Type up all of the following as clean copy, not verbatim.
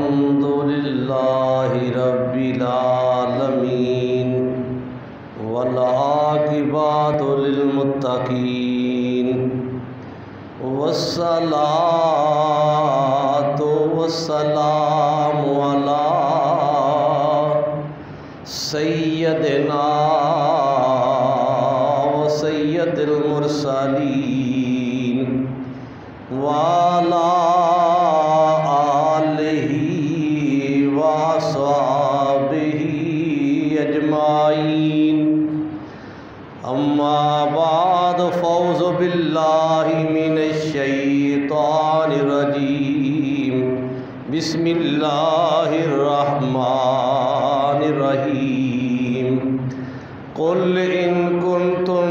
الحمد للہ رب العالمین والعاقبۃ للمتقین والصلاة والسلام علی سیدنا و سید المرسلین وعلی آلہ وصحبہ اجمعین اما بعد فاعوذ باللہ من الشیطان الرجیم بسم اللہ الرحمن الرحیم قل ان کنتم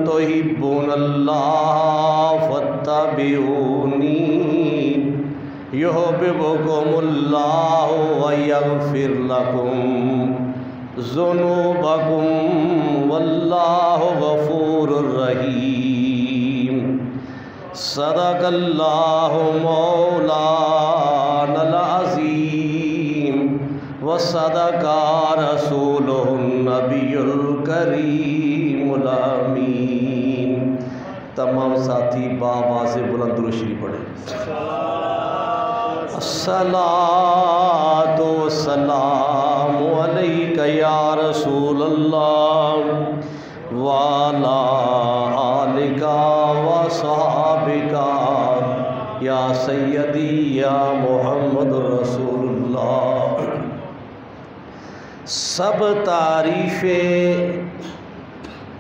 تحبون اللہ فاتبعونی یحببکم اللہ ویغفر لکم ذنوبکم واللہ غفور رحیم صدق اللہ مولانا العظیم وصدق رسولہ النبی الکریم الامین۔ تمام ساتھی بآواز بلند درود شریف پڑھیں۔ الصلاۃ والسلام علیک یا رسول اللہ وعلی آلک وصحبک یا سیدی یا محمد رسول اللہ۔ سب تعریفیں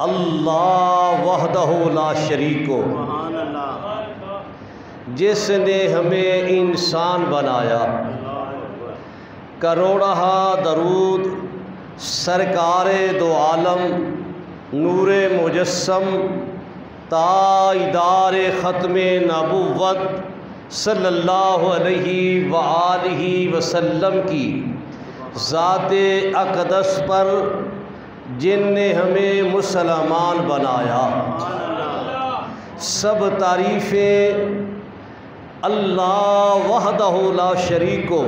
اللہ وحدہ لا شریک کو، جس نے ہمیں انسان بنایا۔ کروڑہا درود سرکار دو عالم نور مجسم تاجدار ختم نبوت صلی اللہ علیہ وآلہ وسلم کی ذات اقدس پر، جن نے ہمیں مسلمان بنایا۔ سب تعریفیں اللہ وحدہ لا شریک کو،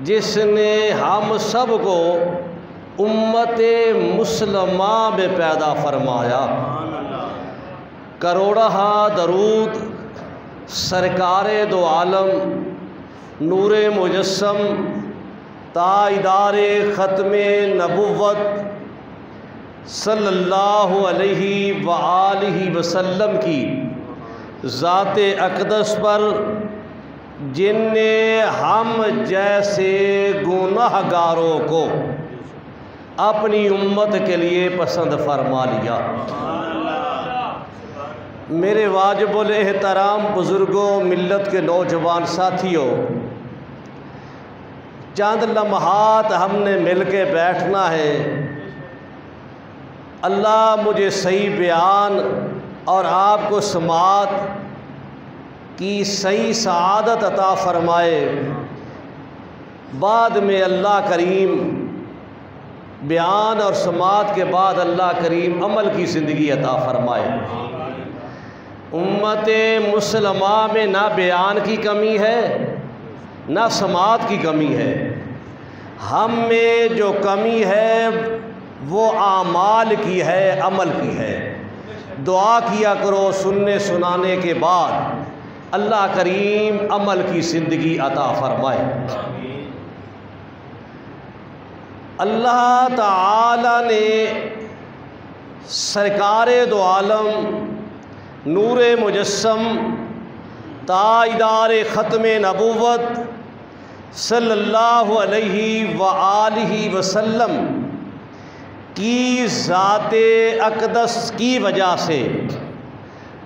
جس نے ہم سب کو امت مسلمہ میں پیدا فرمایا۔ کروڑہا درود سرکار دو عالم نور مجسم تاجدار ختم نبوت صلی اللہ علیہ وآلہ وسلم کی ذات اقدس پر، جن نے ہم جیسے گناہگاروں کو اپنی امت کے لیے پسند فرما لیا۔ میرے واجب الاحترام بزرگوں، ملت کے نوجوان ساتھیوں، چند لمحات ہم نے مل کے بیٹھنا ہے۔ اللہ مجھے صحیح بیان اور آپ کو سماعت کی صحیح سعادت عطا فرمائے۔ بعد میں اللہ کریم بیان اور سماعت کے بعد اللہ کریم عمل کی زندگی عطا فرمائے۔ امت مسلمہ میں نہ بیان کی کمی ہے نہ سماعت کی کمی ہے۔ ہم میں جو کمی ہے وہ اعمال کی ہے، عمل کی ہے۔ دعا کیا کرو سننے سنانے کے بعد اللہ کریم عمل کی زندگی عطا فرمائے۔ اللہ تعالی نے سرکار دو عالم نور مجسم تاجدار ختم نبوت صلی اللہ علیہ وآلہ وسلم کی ذات اقدس کی وجہ سے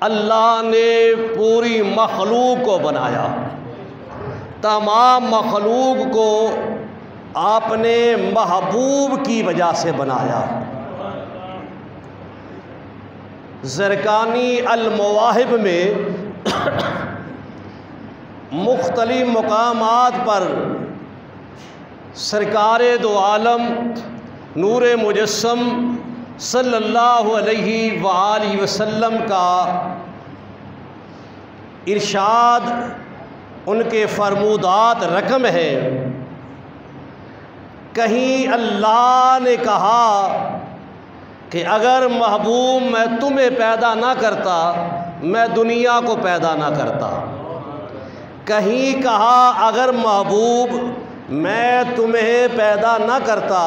اللہ نے پوری مخلوق کو بنایا۔ تمام مخلوق کو آپ نے محبوب کی وجہ سے بنایا۔ زرقانی المواہب میں مختلف مقامات پر سرکار دو عالم نور مجسم صلی اللہ علیہ وآلہ وسلم کا ارشاد ان کے فرمودات رقم ہیں۔ کہیں اللہ نے کہا کہ اگر محبوب میں تمہیں پیدا نہ کرتا میں دنیا کو پیدا نہ کرتا، کہیں کہا اگر محبوب میں تمہیں پیدا نہ کرتا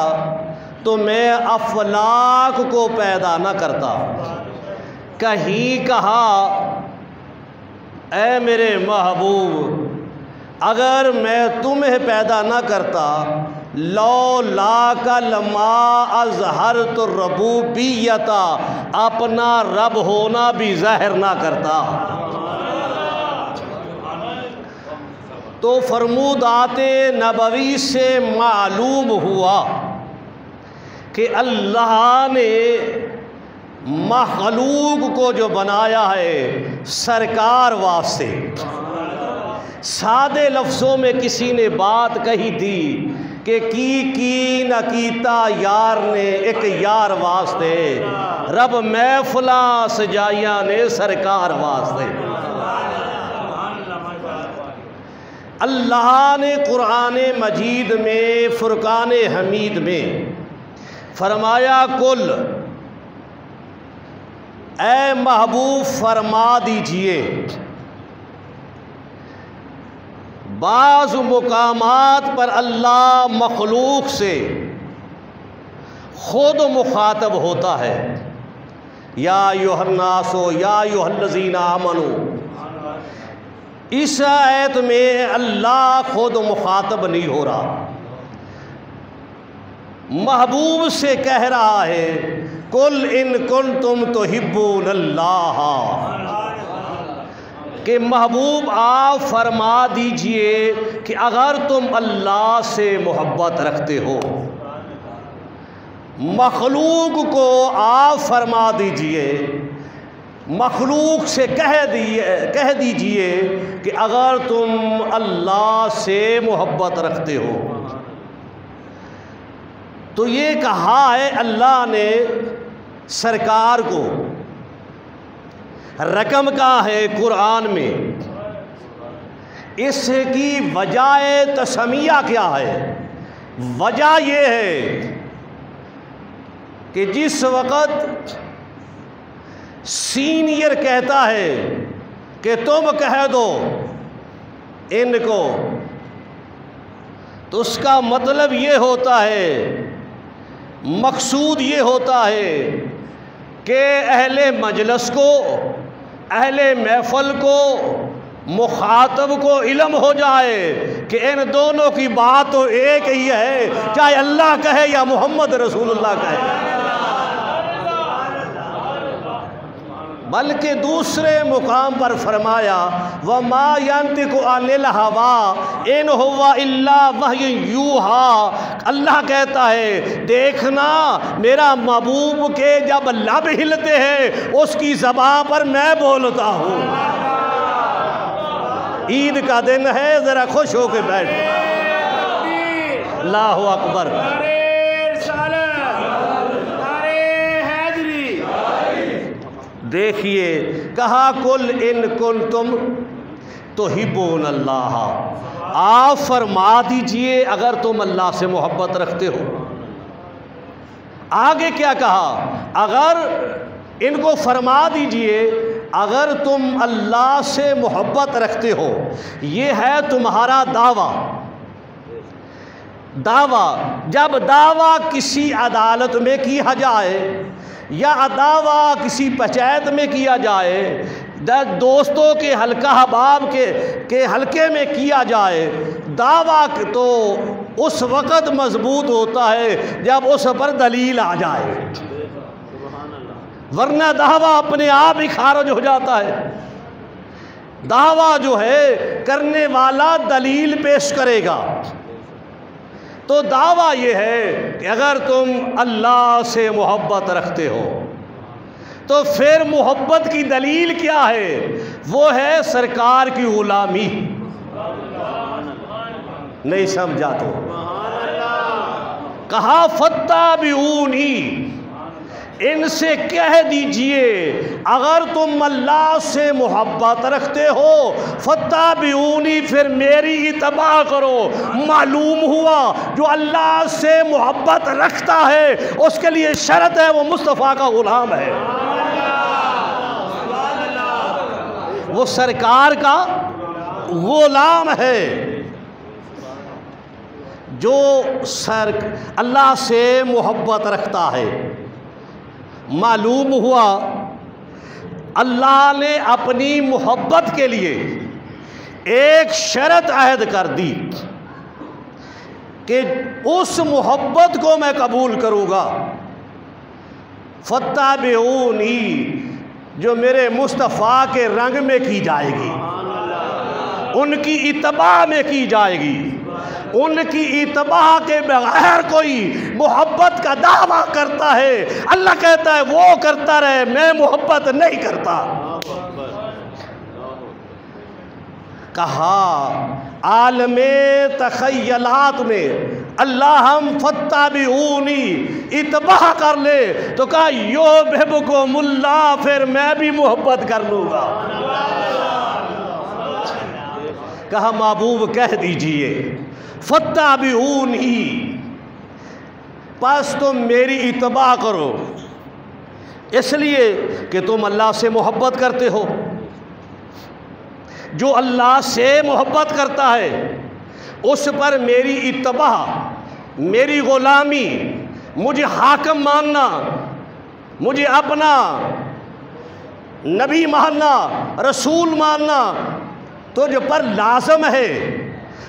تو میں افلاک کو پیدا نہ کرتا، کہیں کہا اے میرے محبوب اگر میں تمہیں پیدا نہ کرتا لولاک لما اظہرت الربوبیت، اپنا رب ہونا بھی ظاہر نہ کرتا۔ تو فرمودات نبوی سے معلوم ہوا کہ اللہ نے مخلوق کو جو بنایا ہے سرکار واسطے۔ سادے لفظوں میں کسی نے بات کہی تھی کہ کی نہ کیتا یار نے ایک یار واسطے، رب محفلاں سجائیاں نے سرکار واسطے۔ اللہ نے قرآن مجید میں فرقان حمید میں فرمایا کل اے محبوب فرما دیجئے۔ بعض مقامات پر اللہ مخلوق سے خود مخاطب ہوتا ہے، یا ایھا الناس یا ایھا الذین آمنوا۔ اس آیت میں اللہ خود مخاطب نہیں ہو رہا، محبوب سے کہہ رہا ہے قل ان کنتم تحبون اللہ، کہ محبوب آپ فرما دیجئے کہ اگر تم اللہ سے محبت رکھتے ہو۔ مخلوق کو آپ فرما دیجئے، مخلوق سے کہہ دیجئے کہ اگر تم اللہ سے محبت رکھتے ہو۔ تو یہ کہا ہے اللہ نے سرکار کو، رقم کا ہے قرآن میں، اس کی وجہ تسمیہ کیا ہے؟ وجہ یہ ہے کہ جس وقت سینئر کہتا ہے کہ تم کہہ دو ان کو، تو اس کا مطلب یہ ہوتا ہے، مقصود یہ ہوتا ہے کہ اہل مجلس کو، اہل محفل کو، مخاطب کو علم ہو جائے کہ ان دونوں کی بات تو ایک ہی ہے، چاہے اللہ کہے یا محمد رسول اللہ کہے۔ بلکہ دوسرے مقام پر فرمایا وَمَا يَنْطِقُ عَنِ الْهَوَىٰ إِنْ هُوَ إِلَّا وَحْيٌ يُوحَىٰ۔ اللہ کہتا ہے دیکھنا میرا محبوب کے جب لب ہلتے ہیں اس کی زبان پر میں بولتا ہوں۔ عید کا دن ہے، ذرا خوش ہو کے بیٹھ۔ اللہ اکبر۔ دیکھیے کہا کل ان کنتم تحبون اللہ، آپ فرما دیجئے اگر تم اللہ سے محبت رکھتے ہو۔ آگے کیا کہا؟ اگر ان کو فرما دیجئے اگر تم اللہ سے محبت رکھتے ہو، یہ ہے تمہارا دعویٰ۔ دعویٰ جب دعویٰ کسی عدالت میں کیا جائے یا دعویٰ کسی پنچایت میں کیا جائے، دوستوں کے حلقہ احباب کے حلقے میں کیا جائے، دعویٰ تو اس وقت مضبوط ہوتا ہے جب اس پر دلیل آ جائے، ورنہ دعویٰ اپنے آپ ہی خارج ہو جاتا ہے۔ دعویٰ جو ہے کرنے والا دلیل پیش کرے گا۔ تو دعویٰ یہ ہے کہ اگر تم اللہ سے محبت رکھتے ہو تو پھر محبت کی دلیل کیا ہے؟ وہ ہے سرکار کی غلامی۔ نہیں سمجھا تو کہا فاتبعونی، ان سے کہہ دیجئے اگر تم اللہ سے محبت رکھتے ہو فاتبعونی، پھر میری اتباع کرو۔ معلوم ہوا جو اللہ سے محبت رکھتا ہے اس کے لیے شرط ہے وہ مصطفیٰ کا غلام ہے، وہ سرکار کا غلام ہے۔ جو اللہ سے محبت رکھتا ہے، معلوم ہوا اللہ نے اپنی محبت کے لیے ایک شرط عہد کر دی کہ اس محبت کو میں قبول کروں گا۔ فاتبعونی جو میرے مصطفیٰ کے رنگ میں کی جائے گی، ان کی اتباع میں کی جائے گی۔ ان کی اتباع کے بغیر کوئی محبت کا دعویٰ کرتا ہے، اللہ کہتا ہے وہ کرتا رہے، میں محبت نہیں کرتا۔ کہا عالم تخیلات میں اللہ ہم فاتبعونی اتباع کر لے تو کہا یحببکم اللہ، پھر میں بھی محبت کر لوں گا۔ کہا محبوب کہہ دیجئے فاتبعونی، پس تم میری اتباع کرو، اس لیے کہ تم اللہ سے محبت کرتے ہو۔ جو اللہ سے محبت کرتا ہے اس پر میری اتباع، میری غلامی، مجھے حاکم ماننا، مجھے اپنا نبی ماننا، رسول ماننا تجھ پر لازم ہے۔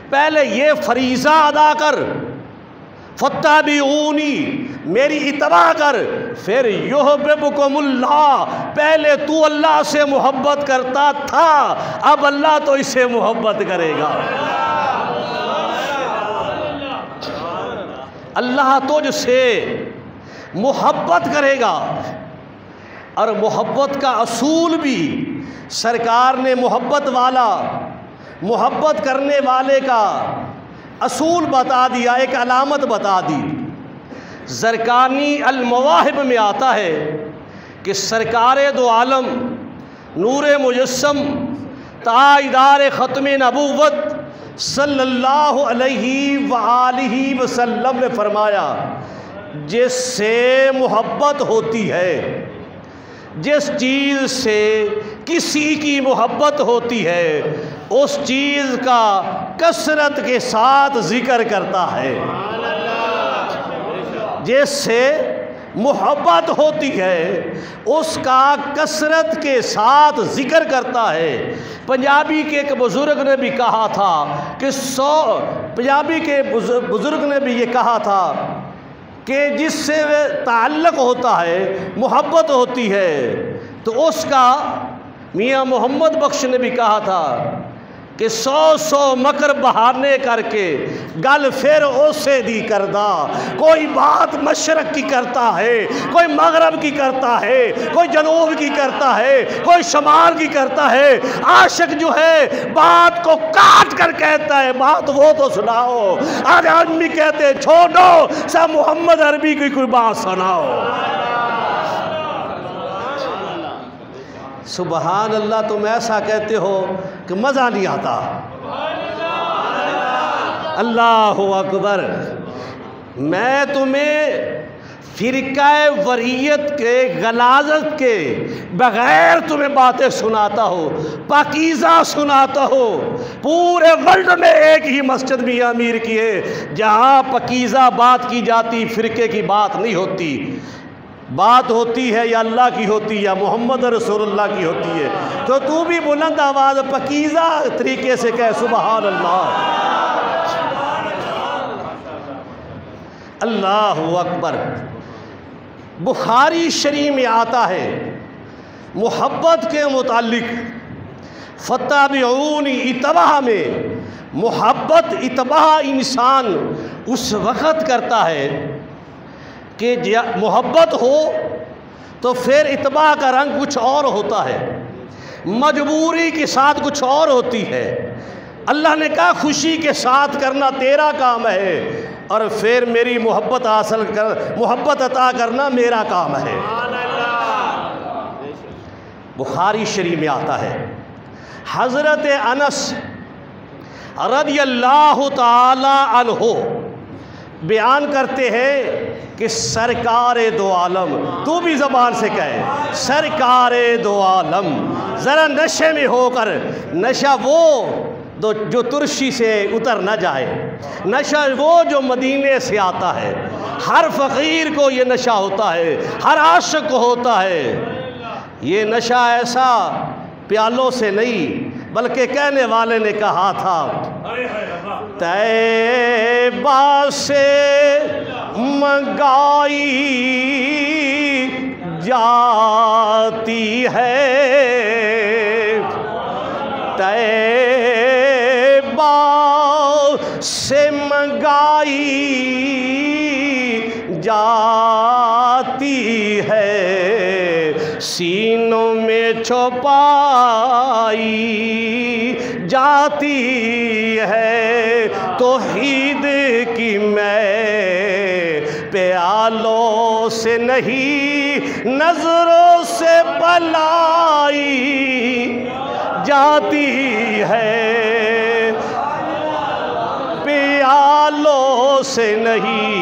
پہلے یہ فریضہ ادا کر، فاتبعونی میری اتباع کر، پھر یحببکم اللہ، پہلے تو اللہ سے محبت کرتا تھا، اب اللہ تو اس سے محبت کرے گا۔ اللہ تجھ سے محبت کرے گا، اور محبت کا اصول بھی سرکار نے محبت کرنے والے کا اصول بتا دیا، ایک علامت بتا دی۔ زرقانی المواہب میں آتا ہے کہ سرکار دو عالم نور مجسم تاجدار ختم نبوت صلی اللہ علیہ وآلہ وسلم نے فرمایا جس سے محبت ہوتی ہے، جس چیز سے کسی کی محبت ہوتی ہے اس چیز کا کثرت کے ساتھ ذکر کرتا ہے۔ جس سے محبت ہوتی ہے اس کا کثرت کے ساتھ ذکر کرتا ہے۔ پنجابی کے ایک بزرگ نے بھی کہا تھا کہ پنجابی کے بزرگ نے بھی یہ کہا تھا کہ جس سے تعلق ہوتا ہے، محبت ہوتی ہے، تو اس کا میاں محمد بخش نے بھی کہا تھا کہ 100 مکر بہانے کر کے گل پھر اسے دی کردہ۔ کوئی بات مشرق کی کرتا ہے، کوئی مغرب کی کرتا ہے، کوئی جنوب کی کرتا ہے، کوئی شمال کی کرتا ہے۔ عاشق جو ہے بات کو کاٹ کر کہتا ہے بات وہ تو سناؤ۔ آج آدمی کہتے ہیں چھوڑو سا محمد عربی کی کوئی بات سناؤ۔ سبحان اللہ، تم ایسا کہتے ہو کہ مزہ نہیں آتا۔ اللہ اکبر۔ میں تمہیں فرقہ وریت کے غلاظت کے بغیر تمہیں باتیں سناتا ہو، پاکیزہ سناتا ہو۔ پورے ورلڈ میں ایک ہی مسجد میاں امیر کی ہے جہاں پاکیزہ بات کی جاتی، فرقے کی بات نہیں ہوتی۔ بات ہوتی ہے یا اللہ کی ہوتی ہے یا محمد رسول اللہ کی ہوتی ہے۔ تو بھی بلند آواز پاکیزہ طریقے سے کہہ سبحان اللہ۔ اللہ اکبر۔ بخاری شریف میں آتا ہے محبت کے متعلق، فاتبعونی اتباع میں محبت اتباع انسان اس وقت کرتا ہے کہ محبت ہو تو پھر اتباع کا رنگ کچھ اور ہوتا ہے، مجبوری کے ساتھ کچھ اور ہوتی ہے۔ اللہ نے کہا خوشی کے ساتھ کرنا تیرا کام ہے، اور پھر میری محبت محبت عطا کرنا میرا کام ہے۔ بخاری شریف میں آتا ہے، حضرت انس رضی اللہ تعالی عنہ بیان کرتے ہیں کہ سرکار دو عالم، تو بھی زبان سے کہے، سرکار دو عالم ذرا نشے میں ہو کر، نشہ وہ جو ترشی سے اتر نہ جائے، نشہ وہ جو مدینے سے آتا ہے، ہر فقیر کو یہ نشہ ہوتا ہے، ہر عاشق کو ہوتا ہے۔ یہ نشہ ایسا پیالوں سے نہیں بلکہ کہنے والے نے کہا تھا، طیبہ سے منگائی جاتی ہے، طیبہ سے منگائی جاتی ہے، سینوں میں چھپائی جاتی ہے، توحید کی میں پیالوں سے نہیں نظروں سے پلائی جاتی ہے، پیالوں سے نہیں۔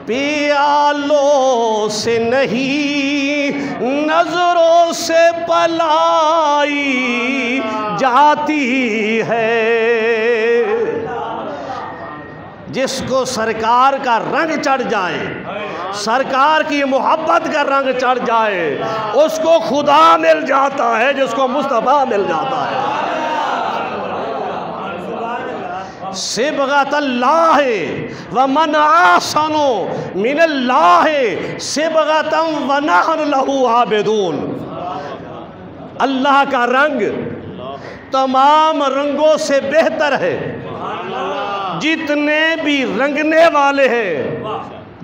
پیالوں سے نہیں نظروں سے پلائی جاتی ہے، جس کو سرکار کا رنگ چڑھ جائے، سرکار کی محبت کا رنگ چڑھ جائے، اس کو خدا مل جاتا ہے، جس کو مصطفیٰ مل جاتا ہے۔ صبغۃ اللہ ومن احسن من اللہ صبغۃ ونحن لہ عابدون۔ اللہ کا رنگ تمام رنگوں سے بہتر ہے، جتنے بھی رنگنے والے ہیں،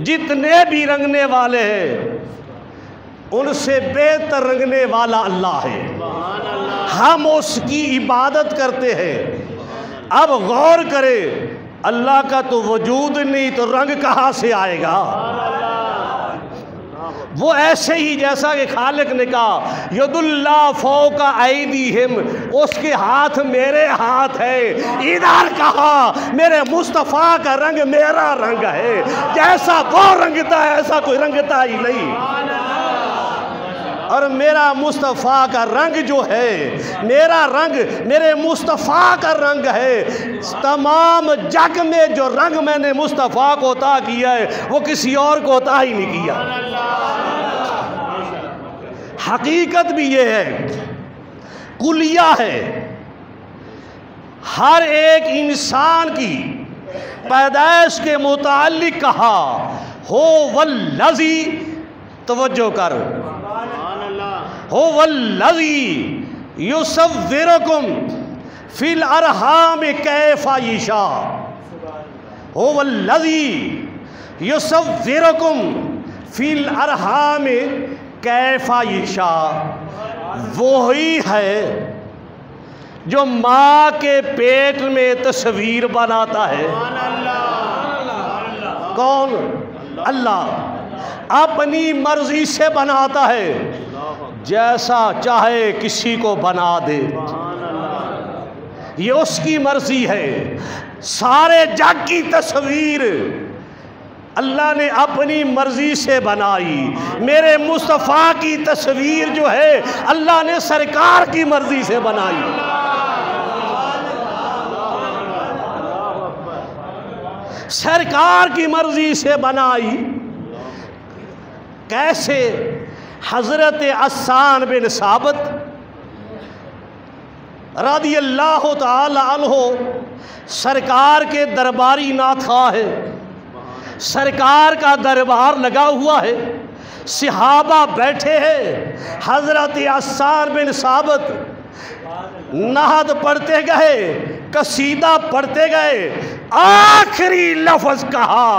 جتنے بھی رنگنے والے ہیں، ان سے بہتر رنگنے والا اللہ ہے۔ ہم اس کی عبادت کرتے ہیں۔ اب غور کرے، اللہ کا تو وجود نہیں تو رنگ کہاں سے آئے گا؟ وہ ایسے ہی جیسا کہ خالق نے کہا ید اللہ فوق ایدیہم، اس کے ہاتھ میرے ہاتھ ہے، ادھر کہا میرے مصطفیٰ کا رنگ میرا رنگ ہے، جیسا وہ رنگتا ہے ایسا کوئی رنگتا ہی نہیں۔ اور میرا مصطفیٰ کا رنگ جو ہے، میرا رنگ میرے مصطفیٰ کا رنگ ہے۔ تمام جگ میں جو رنگ میں نے مصطفیٰ کو عطا کیا ہے وہ کسی اور کو عطا ہی نہیں کیا۔ حقیقت بھی یہ ہے، کلیہ ہے، ہر ایک انسان کی پیدائش کے متعلق کہا ہو والذی، توجہ کر، هو الذی یصورکم فی الارحام کیف یشاء، هو الذی یصورکم فی الارحام کیف یشاء، وہی ہے جو ماں کے پیٹ میں تصویر بناتا ہے۔ کون؟ اللہ اپنی مرضی سے بناتا ہے، جیسا چاہے کسی کو بنا دے، یہ اس کی مرضی ہے۔ سارے جگ کی تصویر اللہ نے اپنی مرضی سے بنائی، میرے مصطفیٰ کی تصویر جو ہے اللہ نے سرکار کی مرضی سے بنائی۔ سرکار کی مرضی سے بنائی۔ کیسے؟ حضرت حسان بن ثابت رضی اللہ تعالی عنہ سرکار کے درباری ناخواہ ہے، سرکار کا دربار لگا ہوا ہے، صحابہ بیٹھے ہیں، حضرت حسان بن ثابت نہد پڑھتے گئے، قصیدہ پڑھتے گئے، آخری لفظ کہا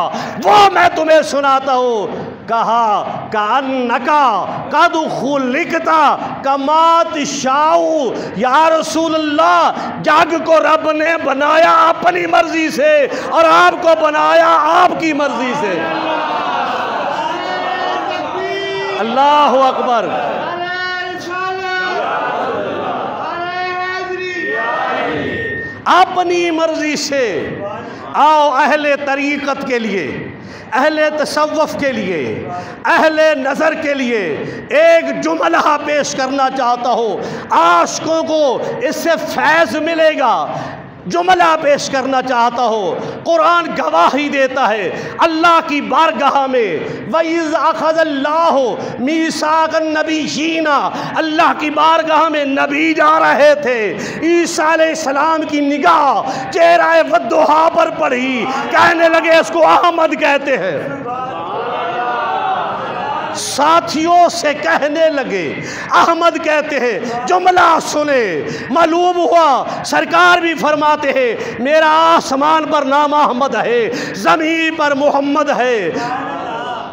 وہ میں تمہیں سناتا ہوں، کہا کأنکا قد خلقت کما تشاء، یا رسول اللہ جگ کو رب نے بنایا اپنی مرضی سے اور آپ کو بنایا آپ کی مرضی سے۔ اللہ اکبر۔ اپنی مرضی سے۔ آؤ اہل طریقت کے لیے، اہل تصوف کے لیے، اہل نظر کے لیے ایک جملہ پیش کرنا چاہتا ہوں، عاشقوں کو اس سے فیض ملے گا۔ جملہ پیش کرنا چاہتا ہو، قرآن گواہی دیتا ہے اللہ کی بارگاہ میں، وَإِذْ أَخَذَ اللَّهُ مِيثَاقَ النَّبِيِّينَ، اللہ کی بارگاہ میں نبی جا رہے تھے، عیسیٰ علیہ السلام کی نگاہ چہرہ وضحا پر پڑی، کہنے لگے اس کو احمد کہتے ہیں۔ ساتھیوں سے کہنے لگے احمد کہتے ہیں، جملہ سنے، معلوم ہوا سرکار بھی فرماتے ہیں میرا آسمان پر نام احمد ہے، زمین پر محمد ہے۔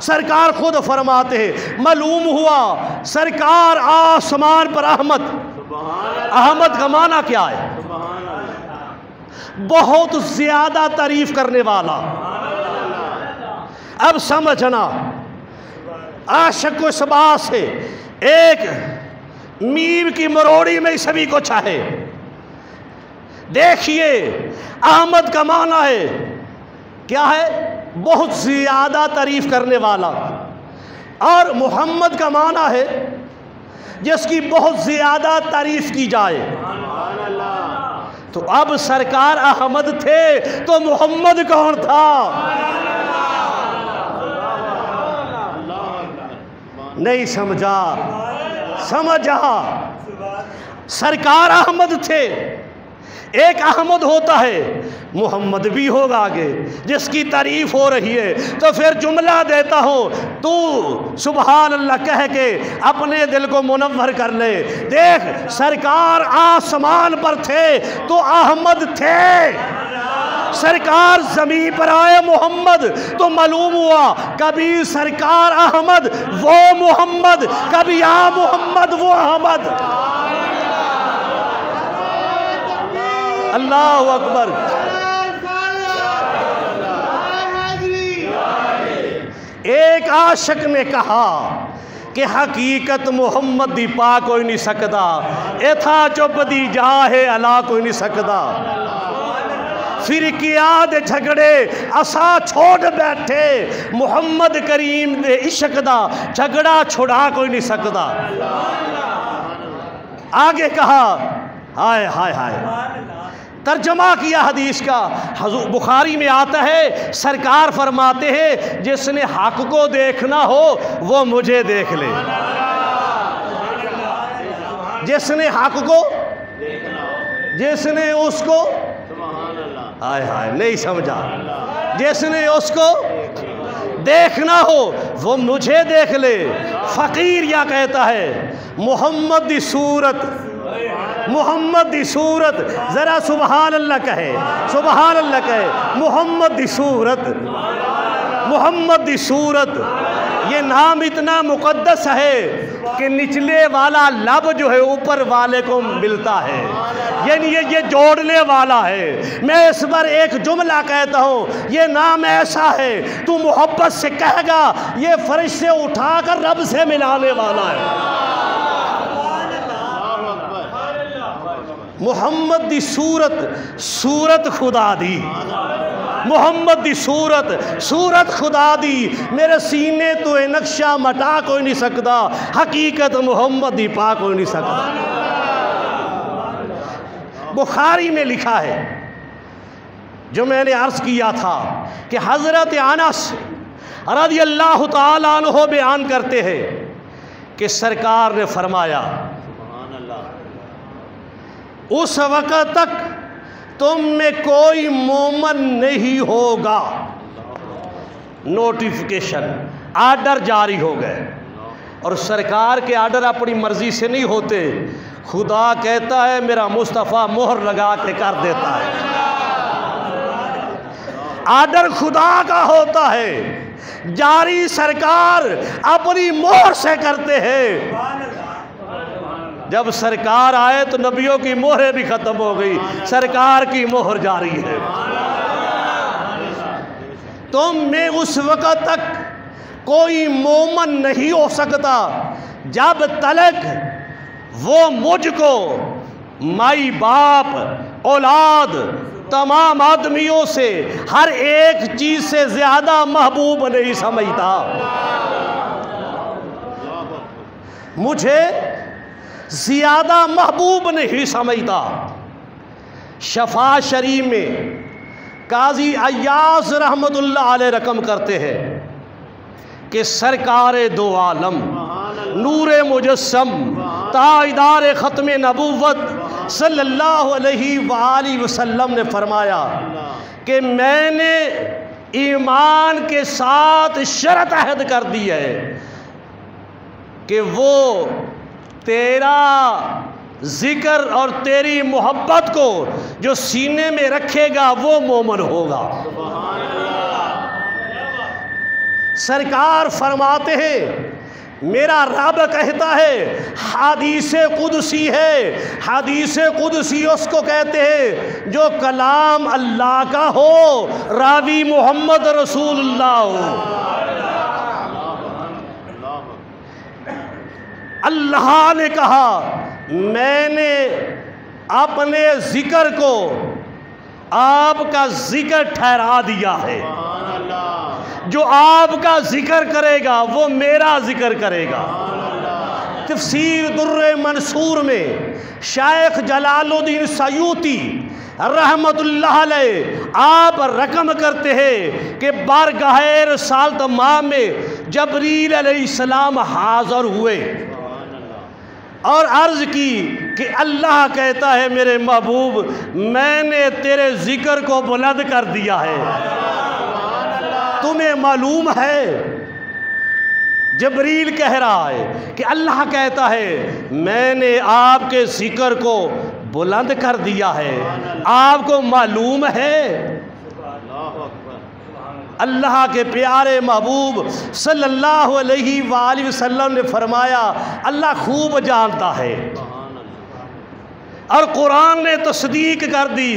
سرکار خود فرماتے ہیں معلوم ہوا سرکار آسمان پر احمد۔ احمد کا معنی کیا ہے؟ بہت زیادہ تعریف کرنے والا۔ اب سمجھنا، عاشق کو اس بات سے ایک میم کی مروڑی میں سبھی کو چاہے۔ دیکھیے احمد کا معنی ہے کیا ہے؟ بہت زیادہ تعریف کرنے والا، اور محمد کا معنی ہے جس کی بہت زیادہ تعریف کی جائے۔ تو اب سرکار احمد تھے تو محمد کون تھا؟ نہیں سمجھا؟ سمجھا؟ سرکار احمد تھے، ایک احمد ہوتا ہے، محمد بھی ہوگا آگے جس کی تعریف ہو رہی ہے۔ تو پھر جملہ دیتا ہوں، تو سبحان اللہ کہہ کے اپنے دل کو منور کر لے۔ دیکھ سرکار آسمان پر تھے تو احمد تھے، سرکار زمین پر آئے محمد تو معلوم ہوا کبھی سرکار احمد وہ محمد، کبھی محمد وہ احمد۔ اللہ اکبر۔ ایک عاشق نے کہا کہ حقیقت محمد دی پا کوئی نہیں سکتا، ایتھا چپ دی جاہے علا کوئی نہیں سکتا۔ فرقیات جھگڑے اسا چھوڑ بیٹھے، محمد کریم دے عشق دا جھگڑا چھڑا کوئی نہیں سکتا۔ آگے کہا ہائے ہائے ہائے، ترجمہ کیا حدیث کا، حضور بخاری میں آتا ہے سرکار فرماتے ہیں جس نے حق کو دیکھنا ہو وہ مجھے دیکھ لے۔ جس نے حق کو، جس نے اس کو، ہائے ہائے نہیں سمجھا، جس نے اس کو دیکھنا ہو وہ مجھے دیکھ لے۔ فقیر یا کہتا ہے محمد دی صورت، محمد دی صورت، ذرا سبحان اللہ کہے، سبحان اللہ کہے، محمد دی صورت، محمد دی صورت۔ یہ نام اتنا مقدس ہے کہ نچلے والا لب جو ہے اوپر والے کو ملتا ہے، یعنی یہ جوڑنے والا ہے۔ میں اس پر ایک جملہ کہتا ہوں، یہ نام ایسا ہے تو محبت سے کہے گا یہ فرش سے اٹھا کر رب سے ملانے والا ہے۔ محمد دی صورت، صورت خدا دی، محمد دی صورت، صورت خدا دی، میرے سینے تو اے نقشہ مٹا کوئی نہیں سکتا، حقیقت محمد دی پا کوئی نہیں سکتا۔ بخاری میں لکھا ہے جو میں نے عرض کیا تھا کہ حضرت انس رضی اللہ تعالیٰ عنہ بیان کرتے ہیں کہ سرکار نے فرمایا اس وقت تک تم میں کوئی مومن نہیں ہوگا، نوٹیفیکیشن، آرڈر جاری ہو گئے، اور سرکار کے آرڈر اپنی مرضی سے نہیں ہوتے، خدا کہتا ہے میرا مصطفیٰ مہر لگا کے کر دیتا ہے، آرڈر خدا کا ہوتا ہے۔ جاری سرکار اپنی مہر سے کرتے ہیں۔ جب سرکار آئے تو نبیوں کی مہریں بھی ختم ہو گئی، سرکار کی مہر جاری ہے۔ تم میں اس وقت تک کوئی مومن نہیں ہو سکتا جب تلک وہ مجھ کو مائی باپ اولاد تمام آدمیوں سے ہر ایک چیز سے زیادہ محبوب نہیں سمجھتا، مجھے زیادہ محبوب نہیں سمجھتا۔ شفاء شریف میں قاضی ایاز رحمت اللہ علیہ رقم کرتے ہیں کہ سرکار دو عالم نور مجسم تاجدار ختم نبوت صلی اللہ علیہ وآلہ وسلم نے فرمایا کہ میں نے ایمان کے ساتھ شرط عہد کر دی ہے کہ وہ تیرا ذکر اور تیری محبت کو جو سینے میں رکھے گا وہ مومن ہوگا۔ سرکار فرماتے ہیں میرا رب کہتا ہے، حدیث قدسی ہے، حدیث قدسی اس کو کہتے ہیں جو کلام اللہ کا ہو، راوی محمد رسول اللہ ہو۔ اللہ نے کہا میں نے اپنے ذکر کو آپ کا ذکر ٹھہرا دیا ہے، جو آپ کا ذکر کرے گا وہ میرا ذکر کرے گا۔ تفسیر در منصور میں شیخ جلال الدین سیوطی رحمت اللہ علیہ آپ رقم کرتے ہیں کہ بارگاہ رسالت ماہ میں جبریل علیہ السلام حاضر ہوئے اور عرض کی کہ اللہ کہتا ہے میرے محبوب میں نے تیرے ذکر کو بلند کر دیا ہے، تمہیں معلوم ہے؟ جبریل کہہ رہا ہے کہ اللہ کہتا ہے میں نے آپ کے ذکر کو بلند کر دیا ہے، آپ کو معلوم ہے؟ اللہ کے پیارے محبوب صلی اللہ علیہ وآلہ وسلم نے فرمایا اللہ خوب جانتا ہے، اور قرآن نے تصدیق کر دی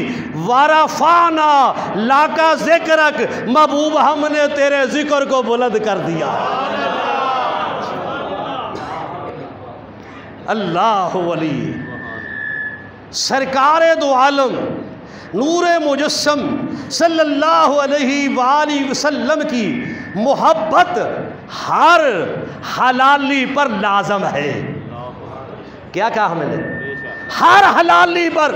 وَرَفَعْنَا لَكَ ذِكْرَكَ، محبوب ہم نے تیرے ذکر کو بلند کر دیا۔ اللہ ولی سرکار دو عالم نور مجسم صلی اللہ علیہ وآلہ وسلم کی محبت ہر حلالی پر لازم ہے۔ کیا کہا ہم نے؟ ہر حلالی پر،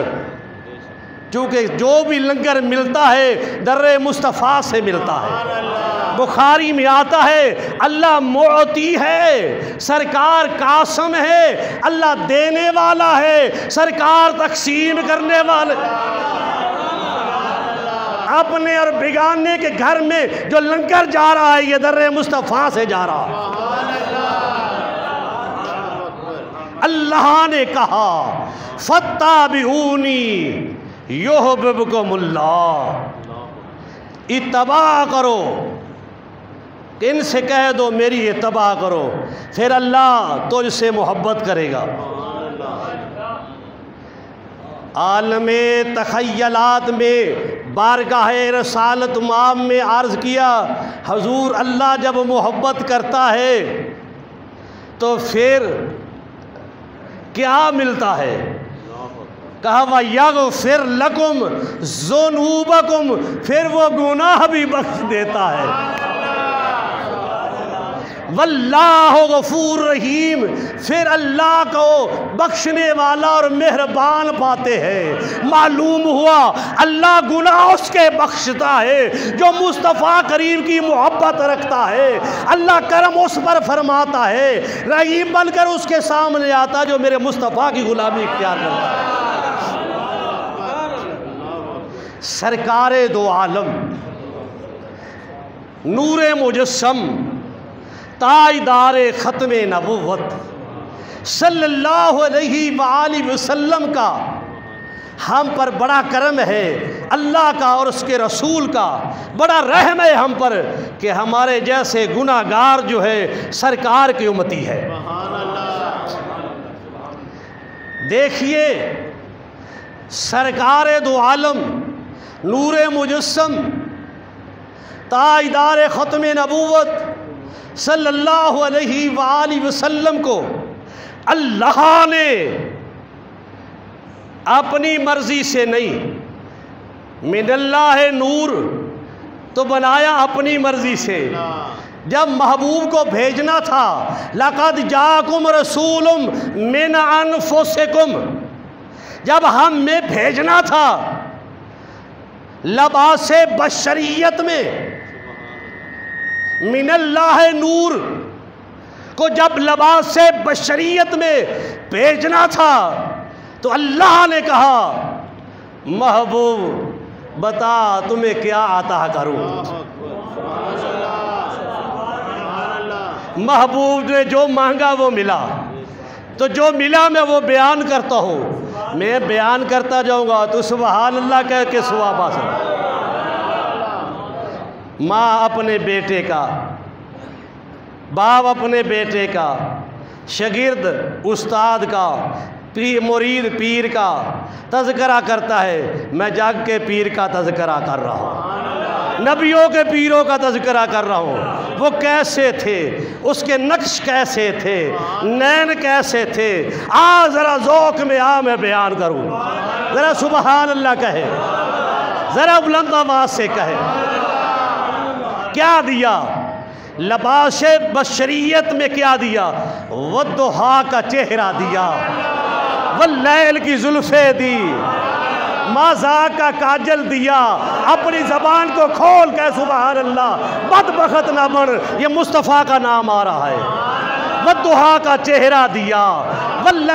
چونکہ جو بھی لنگر ملتا ہے در مصطفیٰ سے ملتا ہے۔ بخاری میں آتا ہے اللہ معطی ہے، سرکار قاسم ہے، اللہ دینے والا ہے، سرکار تقسیم کرنے والے۔ اپنے اور بیگانے کے گھر میں جو لنگر جا رہا ہے یہ در مصطفیٰ سے جا رہا ہے۔ اللہ نے کہا فَاتَّبِعُونِی یُحْبِبْکُمُ اللہ، اتباع کرو، ان سے کہہ دو میری اتباع کرو، پھر اللہ تجھ سے محبت کرے گا۔ عالم تخیلات میں بارگاہ رسالت مام میں عرض کیا حضور اللہ جب محبت کرتا ہے تو پھر کیا ملتا ہے؟ کہا وَيَغْفِرْ لَكُمْ ذُنُوبَكُمْ، پھر وہ گناہ بھی بخش دیتا ہے۔ واللہ غفور رحیم، پھر اللہ کو بخشنے والا اور مہربان پاتے ہیں۔ معلوم ہوا اللہ گناہ اس کے بخشتا ہے جو مصطفیٰ کریم کی محبت رکھتا ہے، اللہ کرم اس پر فرماتا ہے، رحیم بن کر اس کے سامنے آتا جو میرے مصطفیٰ کی غلامی اختیار کرتا ہے۔ سرکار دو عالم نور مجسم تاجدار ختم نبوت صلی اللہ علیہ وآلہ وسلم کا ہم پر بڑا کرم ہے، اللہ کا اور اس کے رسول کا بڑا رحم ہے ہم پر کہ ہمارے جیسے گناہگار جو ہے سرکار کی امتی ہے۔ دیکھیے سرکار دو عالم نور مجسم تاجدار ختم نبوت صلی اللہ علیہ وآلہ وسلم کو اللہ نے اپنی مرضی سے نہیں، من اللہ نور تو بنایا اپنی مرضی سے۔ جب محبوب کو بھیجنا تھا لَقَدْ جَاءَكُمْ رَسُولٌ مِّنْ أَنفُسِكُمْ، جب ہم میں بھیجنا تھا لباس بشریت میں من اللہ نور کو، جب لباس بشریت میں بھیجنا تھا تو اللہ نے کہا محبوب بتا تمہیں کیا عطا کروں۔ محبوب نے جو مانگا وہ ملا، تو جو ملا میں وہ بیان کرتا ہوں، میں بیان کرتا جاؤں گا تو سبحان اللہ کہہ کے ثواب حاصل۔ ماں اپنے بیٹے کا، باپ اپنے بیٹے کا، شاگرد استاد کا، مرید پیر کا تذکرہ کرتا ہے، میں جاگ کے پیر کا تذکرہ کر رہا ہوں، نبیوں کے پیروں کا تذکرہ کر رہا ہوں۔ وہ کیسے تھے، اس کے نقش کیسے تھے، نین کیسے تھے، ذرا ذوق میں میں بیان کروں، ذرا سبحان اللہ کہے، ذرا بلند آواز سے کہے۔ کیا دیا لباس بشریت میں، کیا دیا والضحیٰ کا چہرہ دیا، واللیل کی زلفیں دی، مازا کا کاجل دیا، اپنی زبان کو کھول کے سبحان اللہ بدبخت نہ بن، یہ مصطفیٰ کا نام آ رہا ہے، والضحیٰ کا چہرہ دیا، واللیل